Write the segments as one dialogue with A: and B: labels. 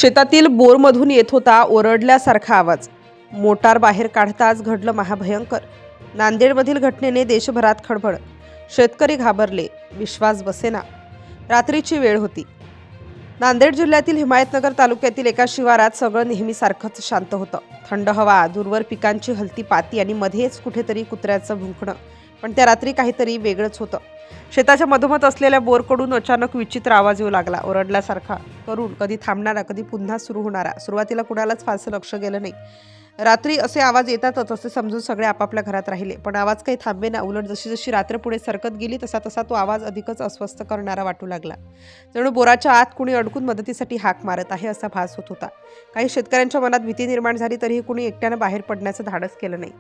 A: शेतातील बोरमधून येत होता ओरडल्यासारखा आवाज. मोटार बाहेर काढताच घडलं महाभयंकर. नांदेडमधील घटनेने देशभरात खळबळ. शेतकरी घाबरले, विश्वास बसेना. रात्रीची वेळ होती. नांदेड जिल्ह्यातील हिमायतनगर तालुक्यातील एका शिवारात सगळं नेहमीसारखंच शांत होतं. थंड हवा, दूरवर पिकांची हलती पाती आणि मध्येच कुठेतरी कुत्र्याचं भुंकणं. पण त्या रात्री काहीतरी वेगळंच होतं. शेताच्या मधोमध असलेल्या बोरकडून अचानक विचित्र आवाज येऊ लागला, ओरडल्यासारखा. करून कधी थांबणारा, कधी पुन्हा सुरू होणारा. सुरुवातीला कुणालाच फारसं लक्ष गेलं नाही. रात्री असे आवाज येतातच असे समजून सगळे आपापल्या घरात राहिले. पण आवाज काही थांबेना. उलट जशी जशी रात्र पुढे सरकत गेली तसा तसा तो आवाज अधिकच अस्वस्थ करणारा वाटू लागला. जणू बोराच्या आत कुणी अडकून मदतीसाठी हाक मारत आहे असा भास होत होता. काही शेतकऱ्यांच्या मनात भीती निर्माण झाली, तरीही कुणी एकट्यानं बाहेर पडण्याचं धाडस केलं नाही.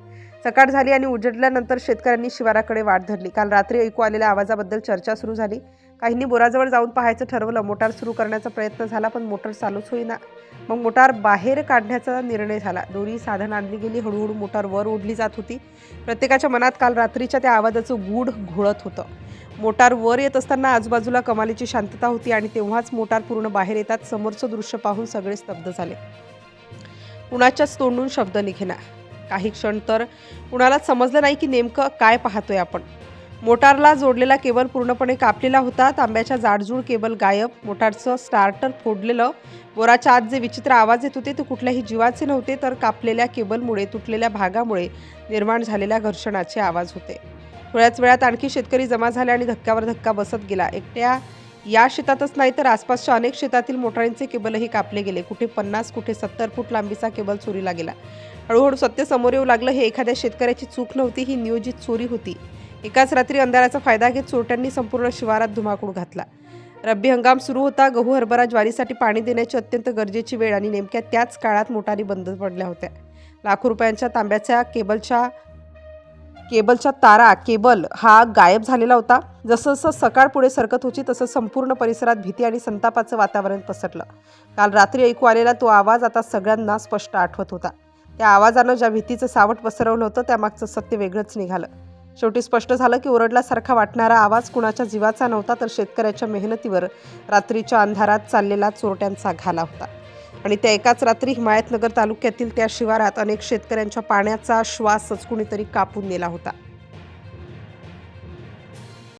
A: सकाळ झाली आणि उजडल्यानंतर शेतकऱ्यांनी शिवाराकडे वाट धरली. काल रात्री ऐकू आलेल्या आवाजाबद्दल चर्चा सुरू झाली. काहींनी बोराजवळ जाऊन पाहायचं ठरवलं. मोटार सुरू करण्याचा प्रयत्न झाला, पण मोटार चालूच होईना. मग मोटार बाहेर काढण्याचा निर्णय झाला. दोरी साधन आणली गेली. हळूहळू मोटार वर ओढली जात होती. प्रत्येकाच्या मनात काल रात्रीच्या त्या आवाजाचं गूढ घोळत होतं. मोटार वर येत असताना आजूबाजूला कमालीची शांतता होती आणि तेव्हाच मोटार पूर्ण बाहेर येतात समोरचं दृश्य पाहून सगळे स्तब्ध झाले. कुणाच्याच तोंडून शब्द निघेना. काही क्षण तर कुणालाच समजलं नाही की नेमकं काय पाहतोय आपण. मोटारला जोडलेला केबल पूर्णपणे कापलेला होता. तांब्याच्या जाडजूड केबल गायब. मोटारचं स्टार्टर फोडलेलं. बोराच्या आत जे विचित्र आवाज येत होते ते कुठल्याही जीवाचे नव्हते, तर कापलेल्या केबलमुळे, तुटलेल्या भागामुळे निर्माण झालेल्या घर्षणाचे आवाज होते. थोड्याच वेळात आणखी शेतकरी जमा झाले आणि धक्क्यावर धक्का बसत गेला. एकट्या या शेतातच नाही तर आसपासच्या अनेक शेतातील मोटारींचे केबलही कापले गेले. कुठे 50, कुठे 70 फूट लांबीचा केबल चोरीला गेला. हळूहळू सत्य समोर येऊ लागलं. हे एखाद्या शेतकऱ्याची चूक नव्हती, ही नियोजित चोरी होती. एकाच रात्री अंधाराचा फायदा घेत चोरट्यांनी संपूर्ण शिवारात धुमाकूळ घातला. रब्बी हंगाम सुरू होता. गहू, हरभरा, ज्वारीसाठी पाणी देण्याची अत्यंत गरजेची वेळ आणि नेमक्या त्याच काळात मोटारी बंद पडल्या होत्या. लाखो रुपयांच्या तांब्याच्या केबलच्या तारा, केबल हा गायब झालेला होता. जसं जसं सकाळ पुढे सरकत होती तसं संपूर्ण परिसरात भीती आणि संतापाचं वातावरण पसरलं. काल रात्री ऐकू आलेला तो आवाज आता सगळ्यांना स्पष्ट आठवत होता. त्या आवाजानं ज्या भीतीचं सावट पसरवलं होतं त्यामागचं सत्य वेगळंच निघालं. शेवटी स्पष्ट झालं की ओरडल्यासारखा वाटणारा आवाज कुणाच्या जीवाचा नव्हता, तर शेतकऱ्याच्या मेहनतीवर रात्रीच्या अंधारात चाललेला चोरट्यांचा घाला होता. आणि त्या एकाच रात्री हिमायतनगर तालुक्यातील त्या शिवारात अनेक शेतकऱ्यांच्या पाण्याचा श्वासच कुणीतरी कापून नेला होता.